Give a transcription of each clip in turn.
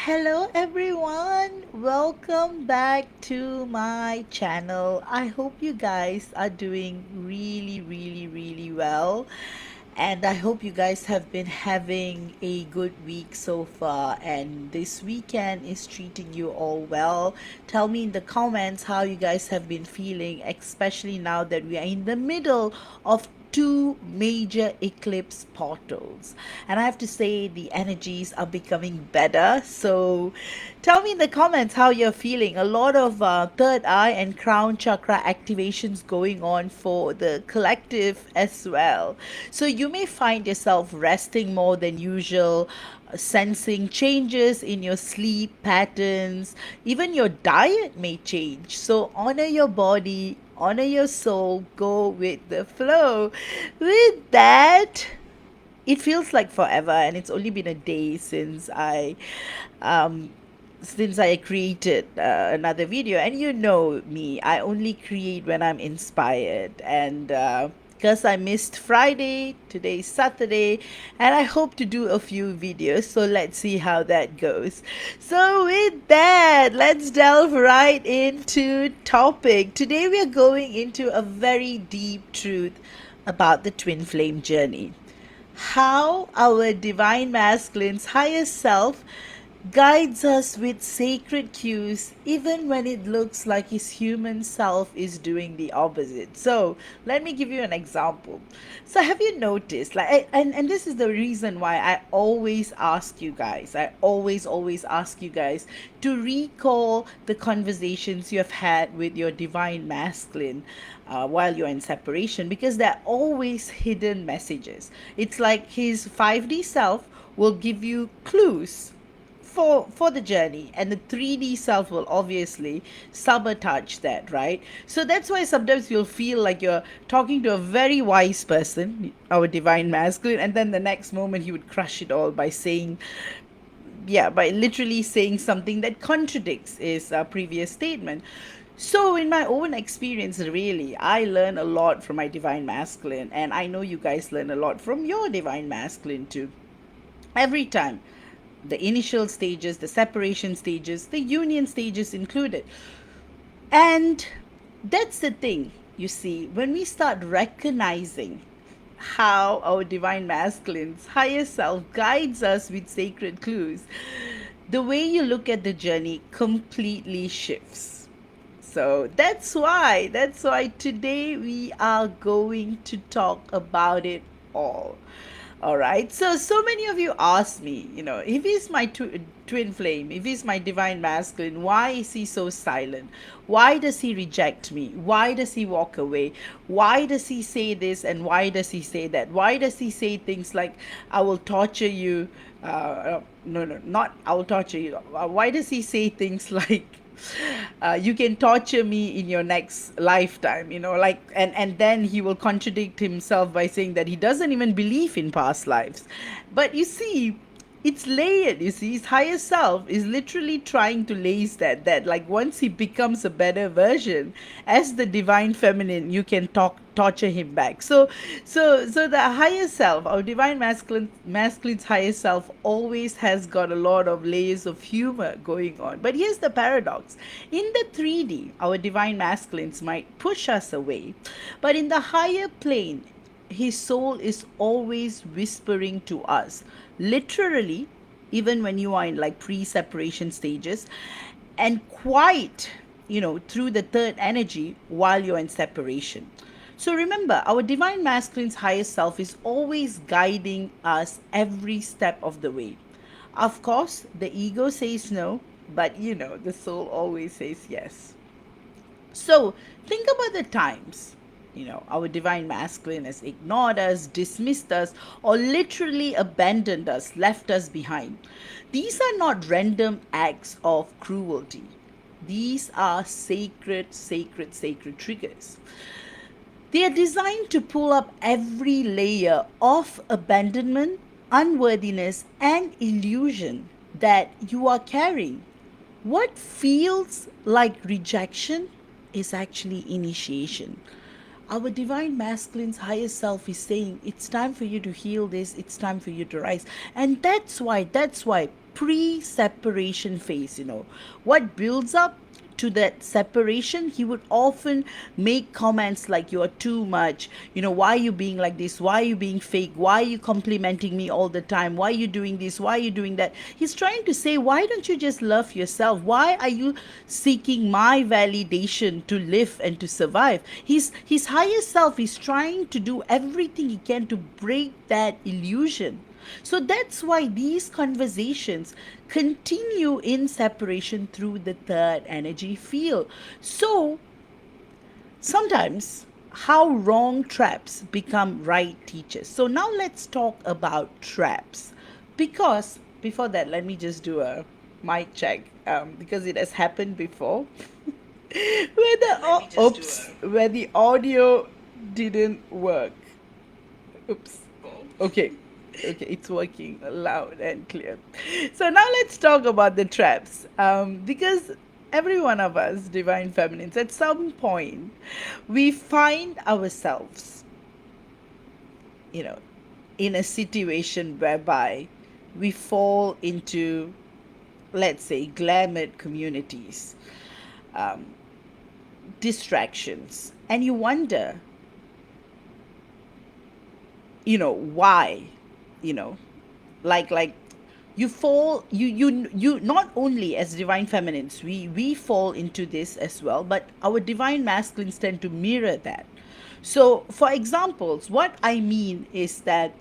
Hello everyone, welcome back to my channel. I hope you guys are doing really well, and I hope you guys have been having a good week so far and this weekend is treating you all well. Tell me in the comments how you guys have been feeling, especially now that we are in the middle of two major eclipse portals, and I have to say the energies are becoming better. So tell me in the comments how you're feeling. A lot of third eye and crown chakra activations going on for the collective as well. So you may find yourself resting more than usual, sensing changes in your sleep patterns. Even your diet may change. So honor your body, honor your soul, go with the flow. With that, it feels like forever, and it's only been a day um since I created another video. And you know me, I only create when I'm inspired. And because I missed Friday, today's Saturday, and I hope to do a few videos. So let's see how that goes. So with that, let's delve right into topic. Today we are going into a very deep truth about the twin flame journey, how our divine masculine's higher self guides us with sacred cues even when it looks like his human self is doing the opposite. So let me give you an example. So have you noticed, and this is the reason why I always ask you guys, I always ask you guys to recall the conversations you have had with your divine masculine while you're in separation, because they're always hidden messages. It's like his 5D self will give you clues for the journey, and the 3D self will obviously sabotage that, right? So that's why sometimes you'll feel like you're talking to a very wise person, our divine masculine, and then the next moment he would crush it all by saying, yeah, by literally saying something that contradicts his previous statement. So, in my own experience, really, I learn a lot from my divine masculine, and I know you guys learn a lot from your divine masculine too. Every time, the initial stages, the separation stages, the union stages included. And that's the thing, you see, when we start recognizing how our divine masculine's higher self guides us with sacred clues, the way you look at the journey completely shifts. So that's why today we are going to talk about it all. All right. So many of you ask me, if he's my twin flame, if he's my divine masculine, why is he so silent? Why does he reject me? Why does he walk away? Why does he say this and why does he say that? Why does he say things like, I will torture you? No, not I will torture you. Why does he say things like, you can torture me in your next lifetime, like, and then he will contradict himself by saying that he doesn't even believe in past lives. But you see, it's layered. You see, his higher self is literally trying to lace that like once he becomes a better version as the divine feminine, you can torture him back. So the higher self, our divine masculine's higher self, always has got a lot of layers of humor going on. But here's the paradox: in the 3D, our divine masculines might push us away, but in the higher plane, his soul is always whispering to us, literally, even when you are in like pre-separation stages, and quite, through the third energy while you're in separation. So remember, our divine masculine's higher self is always guiding us every step of the way. Of course, the ego says no, but the soul always says yes. So think about the times, our divine masculine has ignored us, dismissed us, or literally abandoned us, left us behind. These are not random acts of cruelty. These are sacred triggers. They are designed to pull up every layer of abandonment, unworthiness, and illusion that you are carrying. What feels like rejection is actually initiation. Our divine masculine's higher self is saying, it's time for you to heal this, it's time for you to rise. And that's why pre-separation phase, what builds up to that separation, he would often make comments like, "You're too much, why are you being like this, why are you being fake, why are you complimenting me all the time, why are you doing this, why are you doing that." He's trying to say, why don't you just love yourself, why are you seeking my validation to live and to survive? His higher self is trying to do everything he can to break that illusion. So that's why these conversations continue in separation through the third energy field. So sometimes how wrong traps become right teachers. So now let's talk about traps. Because before that, let me just do a mic check, because it has happened before where where the audio didn't work. Oops. Okay. Okay, it's working loud and clear. So now let's talk about the traps. Because every one of us, divine feminines, at some point, we find ourselves, you know, in a situation whereby we fall into, let's say, glamour communities, um, distractions, and you wonder, why, you know, like you fall, you not only as divine feminines, we fall into this as well, but our divine masculines tend to mirror that. So for examples, what I mean is that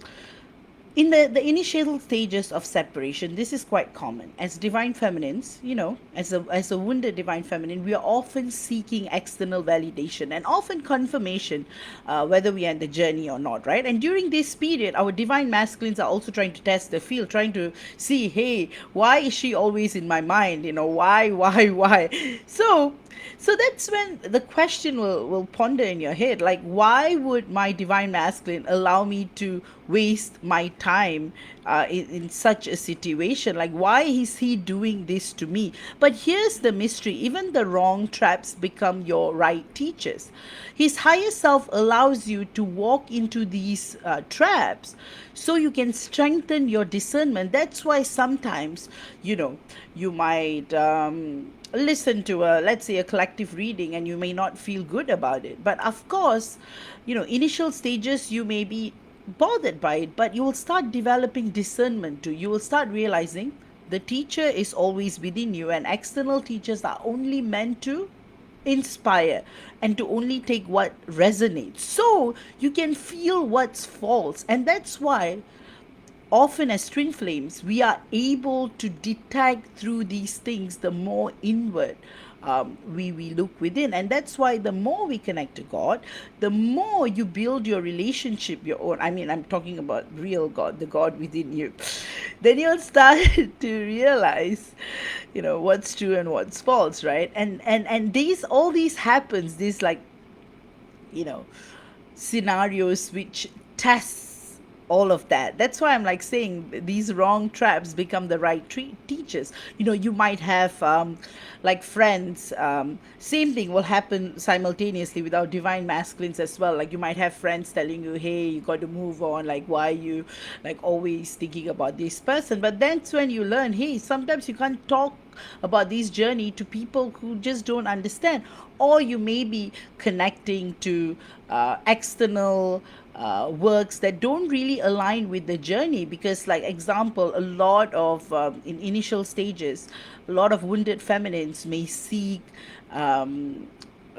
in the initial stages of separation, this is quite common. As divine feminines, as a wounded divine feminine, we are often seeking external validation and often confirmation, whether we are in the journey or not, right? And during this period, our divine masculines are also trying to test the field, trying to see, hey, why is she always in my mind? Why? So that's when the question will ponder in your head, like, why would my divine masculine allow me to waste my time in such a situation? Like, why is he doing this to me? But here's the mystery: even the wrong traps become your right teachers. His higher self allows you to walk into these traps so you can strengthen your discernment. That's why sometimes, you might listen to let's say, a collective reading, and you may not feel good about it. But of course, initial stages you may be bothered by it, but you will start developing discernment too. You will start realizing the teacher is always within you, and external teachers are only meant to inspire and to only take what resonates, so you can feel what's false. And that's why often as twin flames we are able to detect through these things. The more inward we look within, and that's why the more we connect to God, the more you build your relationship, your own, I mean, I'm talking about real God, the God within you, then you'll start to realize what's true and what's false, right? And these, all these happens, these, like, you know scenarios which tests all of that. That's why I'm like saying these wrong traps become the right teachers. You might have like friends, same thing will happen simultaneously with our divine masculines as well. Like, you might have friends telling you, hey, you got to move on, like, why you like always thinking about this person? But that's when you learn, hey, sometimes you can't talk about this journey to people who just don't understand, or you may be connecting to external works that don't really align with the journey. Because, like, example, a lot of in initial stages, a lot of wounded feminines may seek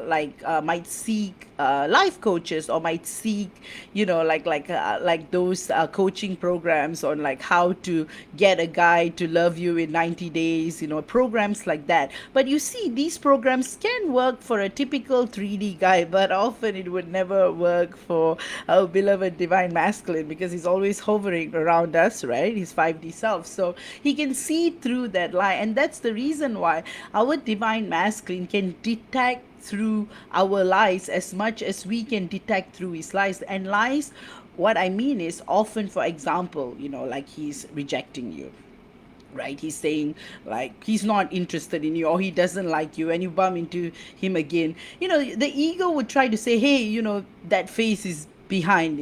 might seek life coaches, or might seek like those coaching programs on, like, how to get a guy to love you in 90 days, programs like that. But you see, these programs can work for a typical 3D guy, but often it would never work for our beloved divine masculine, because he's always hovering around us, right? His 5D self, so he can see through that lie. And that's the reason why our divine masculine can detect through our lies as much as we can detect through his lies. And lies, what I mean is, often, for example, like, he's rejecting you, right? He's saying, like, he's not interested in you, or he doesn't like you, and you bump into him again. The ego would try to say, hey, that face is behind,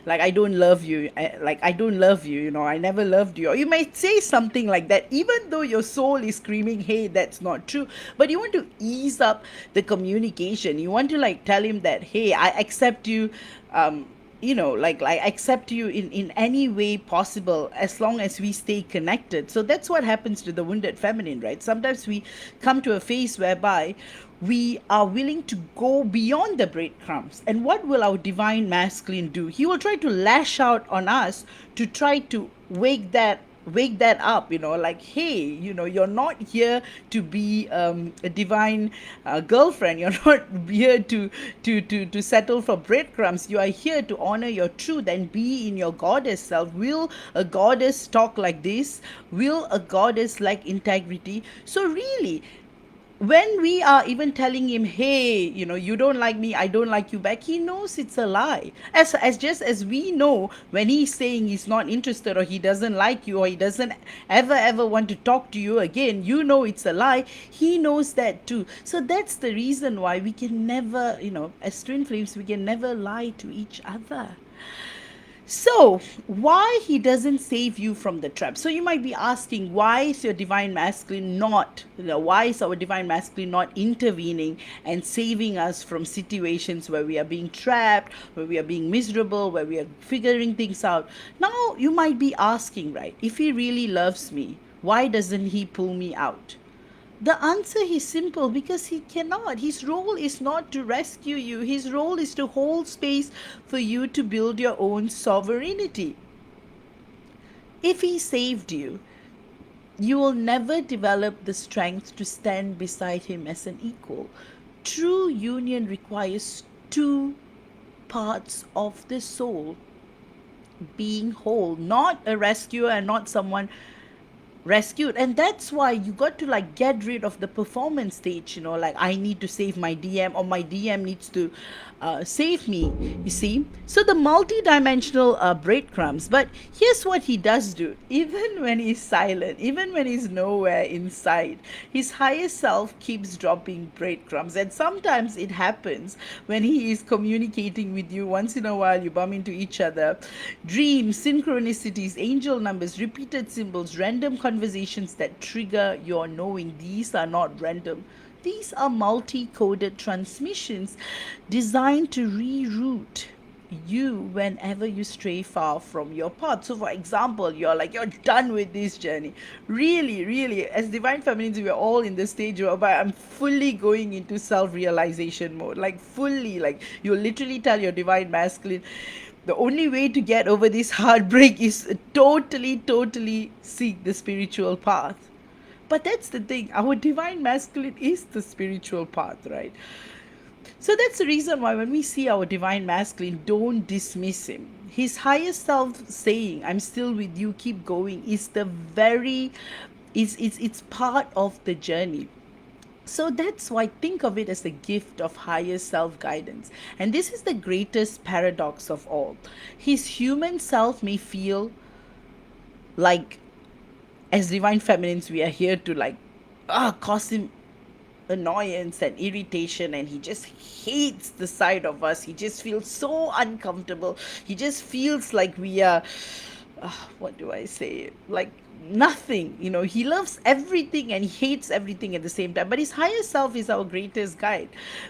like I don't love you, like I don't love you, I never loved you. Or you might say something like that, even though your soul is screaming, hey, that's not true. But you want to ease up the communication. You want to like tell him that, hey, I accept you, like accept you in any way possible, as long as we stay connected. So that's what happens to the wounded feminine, right? Sometimes we come to a phase whereby we are willing to go beyond the breadcrumbs. And what will our divine masculine do? He will try to lash out on us to try to wake that up, like, hey, you're not here to be a divine girlfriend. You're not here to settle for breadcrumbs. You are here to honor your truth and be in your goddess self. Will a goddess talk like this? Will a goddess like integrity? So really, when we are even telling him, hey, you don't like me, I don't like you back, he knows it's a lie. As just as we know, when he's saying he's not interested, or he doesn't like you, or he doesn't ever want to talk to you again, it's a lie. He knows that too. So that's the reason why we can never, as twin flames, we can never lie to each other. So, why he doesn't save you from the trap? So, you might be asking, why is your divine masculine not, why is our divine masculine not intervening and saving us from situations where we are being trapped, where we are being miserable, where we are figuring things out? Now, you might be asking, right, if he really loves me, why doesn't he pull me out? The answer is simple, because he cannot. His role is not to rescue you. His role is to hold space for you to build your own sovereignty. If he saved you, you will never develop the strength to stand beside him as an equal. True union requires two parts of the soul being whole, not a rescuer and not someone rescued. And that's why you got to like get rid of the performance stage, like I need to save my DM, or my DM needs to save me, you see. So the multi-dimensional breadcrumbs. But here's what he does do. Even when he's silent, even when he's nowhere inside, his higher self keeps dropping breadcrumbs. And sometimes it happens when he is communicating with you. Once in a while you bump into each other. Dreams, synchronicities, angel numbers, repeated symbols, random conversations that trigger your knowing. These are not random. These are multi-coded transmissions designed to reroute you whenever you stray far from your path. So for example, you're done with this journey. Really, as divine feminines, we're all in the stage where I'm fully going into self-realization mode. Like fully, like you literally tell your divine masculine, the only way to get over this heartbreak is totally seek the spiritual path. But that's the thing, our divine masculine is the spiritual path, right? So that's the reason why when we see our divine masculine, don't dismiss him. His higher self saying, I'm still with you, keep going, is the very, it's part of the journey. So that's why think of it as the gift of higher self guidance. And this is the greatest paradox of all. His human self may feel like, as divine feminines, we are here to like cause him annoyance and irritation, and he just hates the side of us. He just feels so uncomfortable. He just feels like we are what do I say, like nothing. He loves everything and he hates everything at the same time. But his higher self is our greatest guide.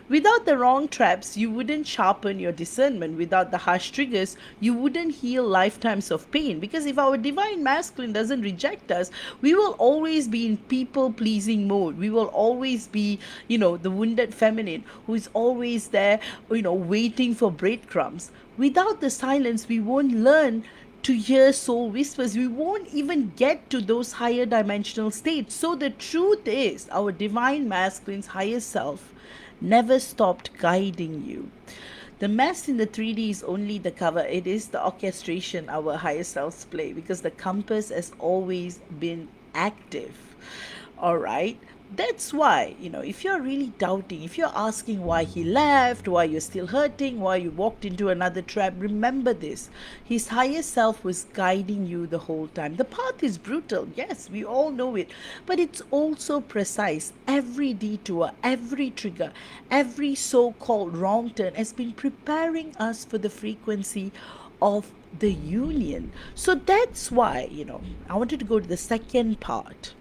Without the wrong traps, you wouldn't sharpen your discernment. Without the harsh triggers, you wouldn't heal lifetimes of pain. Because if our divine masculine doesn't reject us, we will always be in people pleasing mode. We will always be, the wounded feminine who is always there, waiting for breadcrumbs. Without the silence, we won't learn to hear soul whispers. We won't even get to those higher dimensional states. So the truth is, our divine masculine's higher self never stopped guiding you. The mess in the 3D is only the cover. It is the orchestration our higher selves play, because the compass has always been active. All right. That's why, if you're really doubting, if you're asking why he left, why you're still hurting, why you walked into another trap, remember this. His higher self was guiding you the whole time. The path is brutal, yes, we all know it, but it's also precise. Every detour, every trigger, every so called wrong turn has been preparing us for the frequency of the union. So that's why, I wanted to go to the second part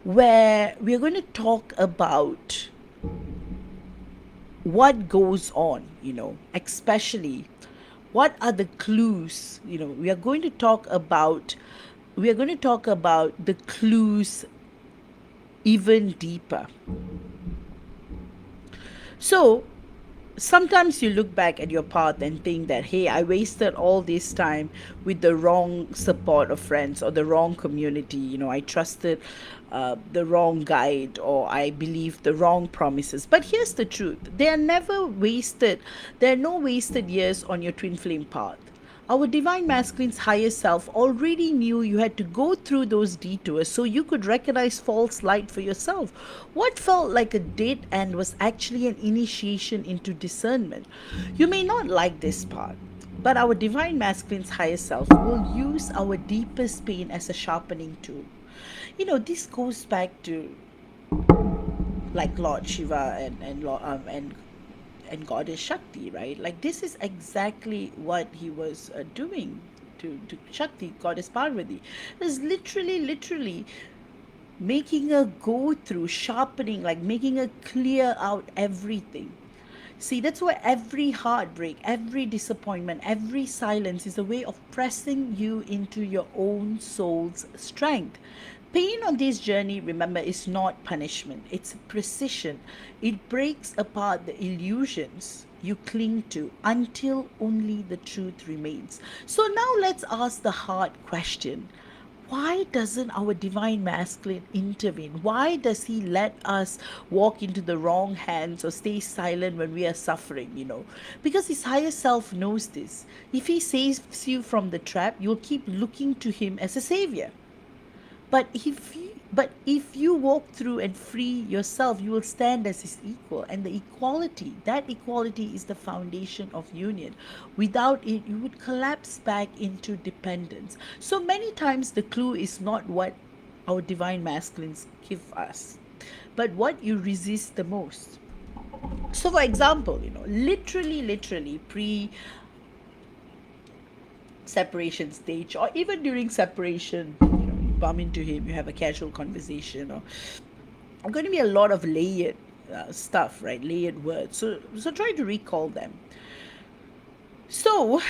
where we're going to talk about what goes on, especially what are the clues. We are going to talk about the clues even deeper. So sometimes you look back at your path and think that, hey, I wasted all this time with the wrong support of friends or the wrong community. I trusted the wrong guide, or I believed the wrong promises. But here's the truth: there are no wasted years on your twin flame path. Our divine masculine's higher self already knew you had to go through those detours so you could recognize false light for yourself. What felt like a dead end was actually an initiation into discernment. You may not like this part, but our divine masculine's higher self will use our deepest pain as a sharpening tool. This goes back to like Lord Shiva and goddess Shakti, right? Like this is exactly what he was doing to Shakti, goddess Parvati. Is literally making her go through sharpening, like making her clear out everything. See, that's why every heartbreak, every disappointment, every silence is a way of pressing you into your own soul's strength. Pain on this journey, remember, is not punishment, it's precision. It breaks apart the illusions you cling to until only the truth remains. So now let's ask the hard question: why doesn't our divine masculine intervene? Why does he let us walk into the wrong hands or stay silent when we are suffering? Because his higher self knows this. If he saves you from the trap, you'll keep looking to him as a savior. But if you walk through and free yourself, you will stand as his equal. And that equality is the foundation of union. Without it, you would collapse back into dependence. So many times the clue is not what our divine masculines give us, but what you resist the most. So for example, literally pre separation stage, or even during separation, you bump into him, you have a casual conversation, or going to be a lot of layered stuff, right? Layered words. So try to recall them. So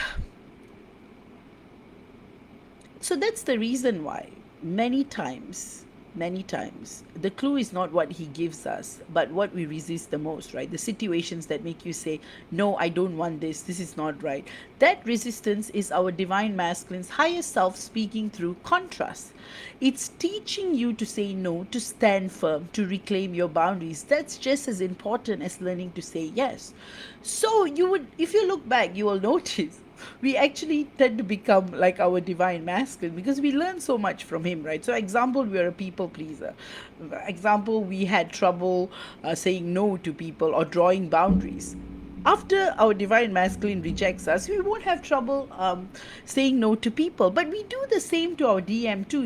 so that's the reason why many times the clue is not what he gives us, but what we resist the most, right? The situations that make you say, no, I don't want this is not right. That resistance is our divine masculine's higher self speaking through contrast. It's teaching you to say no, to stand firm, to reclaim your boundaries. That's just as important as learning to say yes. So if you look back, you will notice we actually tend to become like our divine masculine because we learn so much from him, right? So example, we are a people pleaser. Example, we had trouble saying no to people or drawing boundaries. After our divine masculine rejects us, we won't have trouble saying no to people. But we do the same to our DM too.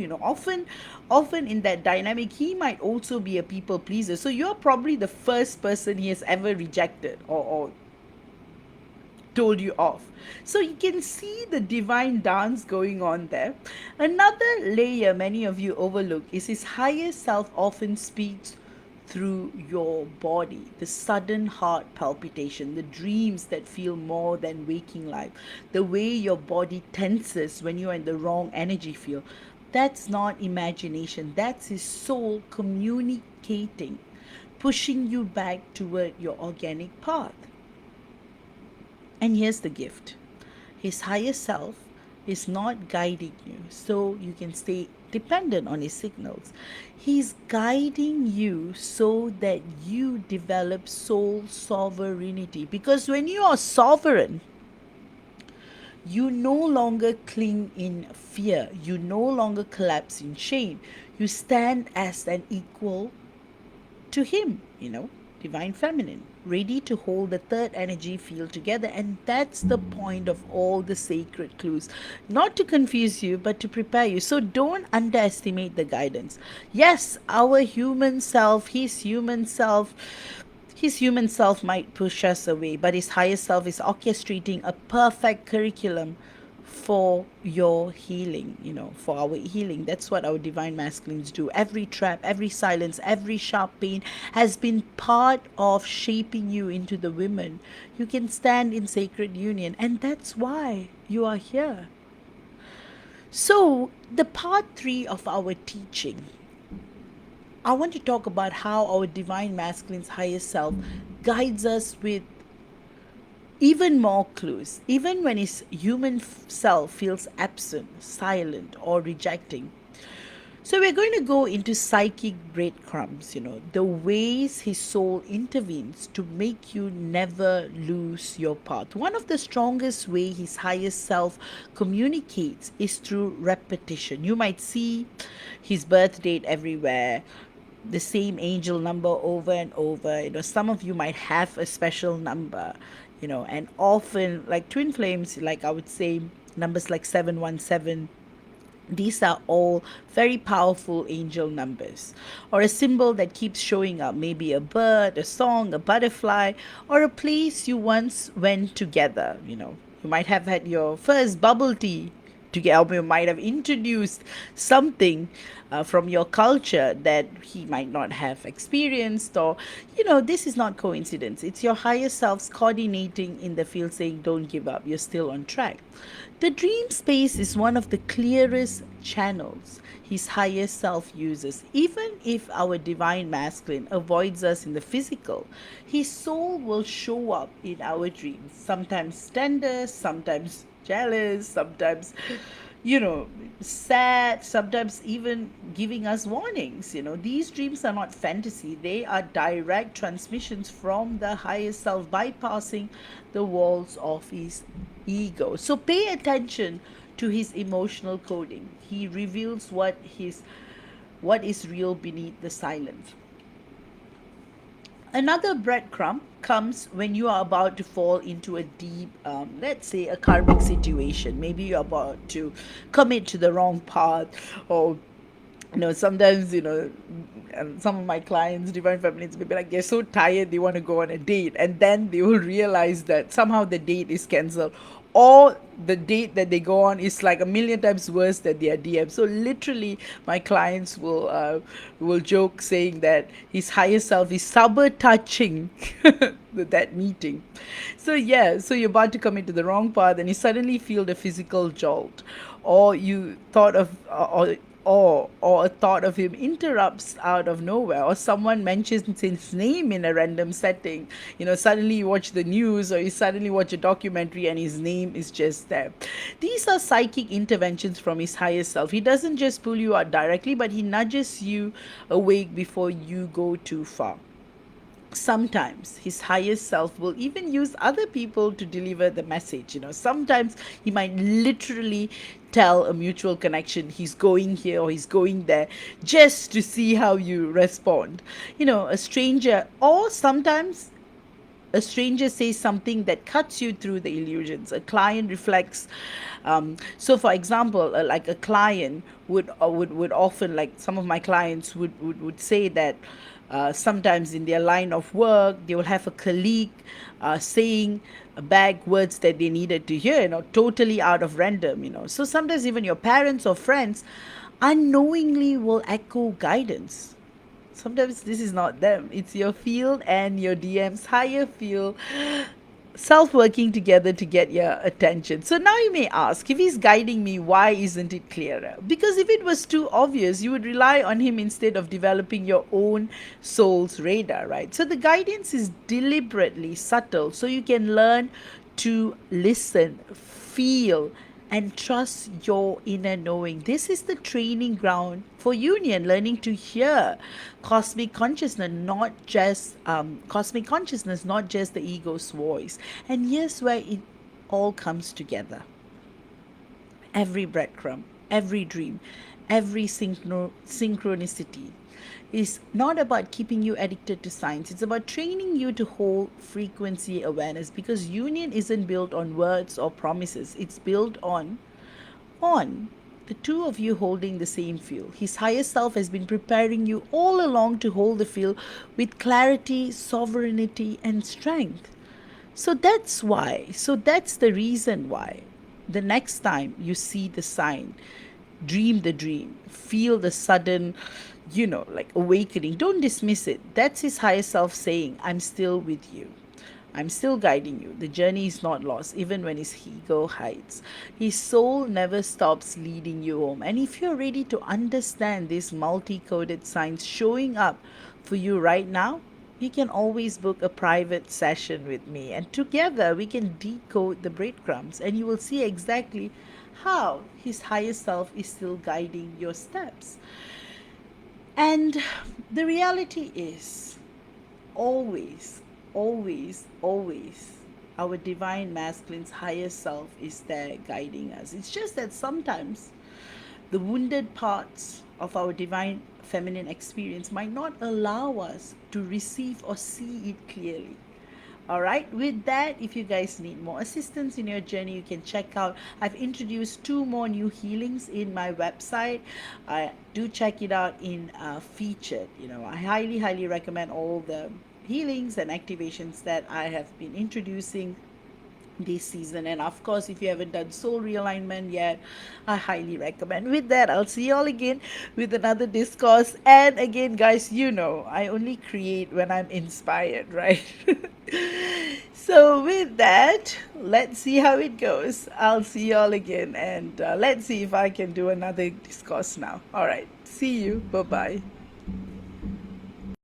Often in that dynamic, he might also be a people pleaser. So you're probably the first person he has ever rejected or told you off. So you can see the divine dance going on there. Another layer many of you overlook is his higher self often speaks through your body, the sudden heart palpitation, the dreams that feel more than waking life, the way your body tenses when you're in the wrong energy field. That's not imagination, that's his soul communicating, pushing you back toward your organic path. And here's the gift: his higher self is not guiding you so you can stay dependent on his signals. He's guiding you so that you develop soul sovereignty. Because when you are sovereign, You no longer cling in fear. You no longer collapse in shame. You stand as an equal to him, divine feminine, ready to hold the third energy field together. And that's the point of all the sacred clues. Not to confuse you, but to prepare you. So don't underestimate the guidance. Yes, our human self, his human self might push us away, but his higher self is orchestrating a perfect curriculum for your healing, for our healing. That's what our divine masculines do. Every trap, every silence, every sharp pain has been part of shaping you into the women you can stand in sacred union, and that's why you are here. So, the part 3 of our teaching, I want to talk about how our divine masculine's higher self guides us with even more clues, even when his human self feels absent, silent, or rejecting. So, we're going to go into psychic breadcrumbs, the ways his soul intervenes to make you never lose your path. One of the strongest way his highest self communicates is through repetition. You might see his birth date everywhere, the same angel number over and over. Some of you might have a special number, and often like twin flames, like I would say numbers like 717, these are all very powerful angel numbers, or a symbol that keeps showing up, maybe a bird, a song, a butterfly, or a place you once went together. You might have had your first bubble tea together. You might have introduced something from your culture that he might not have experienced, or this is not coincidence. It's your higher selves coordinating in the field, saying don't give up, you're still on track. The dream space is one of the clearest channels his higher self uses. Even if our divine masculine avoids us in the physical, his soul will show up in our dreams, sometimes tender, sometimes jealous, sometimes, you know, sad, sometimes even giving us warnings. These dreams are not fantasy, they are direct transmissions from the higher self, bypassing the walls of his ego. So pay attention to his emotional coding. He reveals what is real beneath the silence. Another breadcrumb comes when you are about to fall into a deep, let's say, a karmic situation. Maybe you're about to commit to the wrong path, or sometimes, some of my clients, divine feminines, may be like, they're so tired, they want to go on a date, and then they will realize that somehow the date is cancelled, or the date that they go on is like a million times worse than their DM. So literally, my clients will joke saying that his higher self is sabotaging that meeting. So yeah, so you're about to come into the wrong path, and you suddenly feel the physical jolt, or you thought of or a thought of him interrupts out of nowhere, or someone mentions his name in a random setting. Suddenly you watch the news, or you suddenly watch a documentary, and his name is just there. These are psychic interventions from his higher self. He doesn't just pull you out directly, but he nudges you awake before you go too far. Sometimes his highest self will even use other people to deliver the message. Sometimes he might literally tell a mutual connection he's going here or he's going there, just to see how you respond. A stranger, or sometimes a stranger says something that cuts you through the illusions. A client reflects. So, for example, like a client would often, like some of my clients would say that sometimes in their line of work, they will have a colleague saying bad words that they needed to hear, totally out of random. So sometimes even your parents or friends unknowingly will echo guidance. Sometimes this is not them, it's your field and your DM's higher field self working together to get your attention. So now you may ask, if he's guiding me, why isn't it clearer? Because if it was too obvious, you would rely on him instead of developing your own soul's radar, right? So the guidance is deliberately subtle, so you can learn to listen, feel, and trust your inner knowing. This is the training ground for union, learning to hear cosmic consciousness, not just the ego's voice. And here's where it all comes together. every breadcrumb, every dream, every synchronicity is not about keeping you addicted to science. It's about training you to hold frequency awareness, because union isn't built on words or promises. It's built on the two of you holding the same field. His higher self has been preparing you all along to hold the field with clarity, sovereignty, and strength. So that's why. So that's the reason why. The next time you see the sign, dream the dream, feel the sudden, like awakening, don't dismiss it. That's his higher self saying, I'm still with you. I'm still guiding you. The journey is not lost, even when his ego hides. His soul never stops leading you home. And if you're ready to understand these multi-coded signs showing up for you right now, you can always book a private session with me. And together we can decode the breadcrumbs, and you will see exactly how his higher self is still guiding your steps. And the reality is, always, always, always, our divine masculine's higher self is there guiding us. It's just that sometimes the wounded parts of our divine feminine experience might not allow us to receive or see it clearly. All right, with that, if you guys need more assistance in your journey, you can check out. I've introduced 2 more new healings in my website. Do check it out in featured. I highly, highly recommend all the healings and activations that I have been introducing this season. And of course, if you haven't done soul realignment yet, I highly recommend. With that, I'll see you all again with another discourse. And again, guys, I only create when I'm inspired, right? So with that, let's see how it goes. I'll see you all again, and let's see if I can do another discourse now. All right, see you. Bye bye.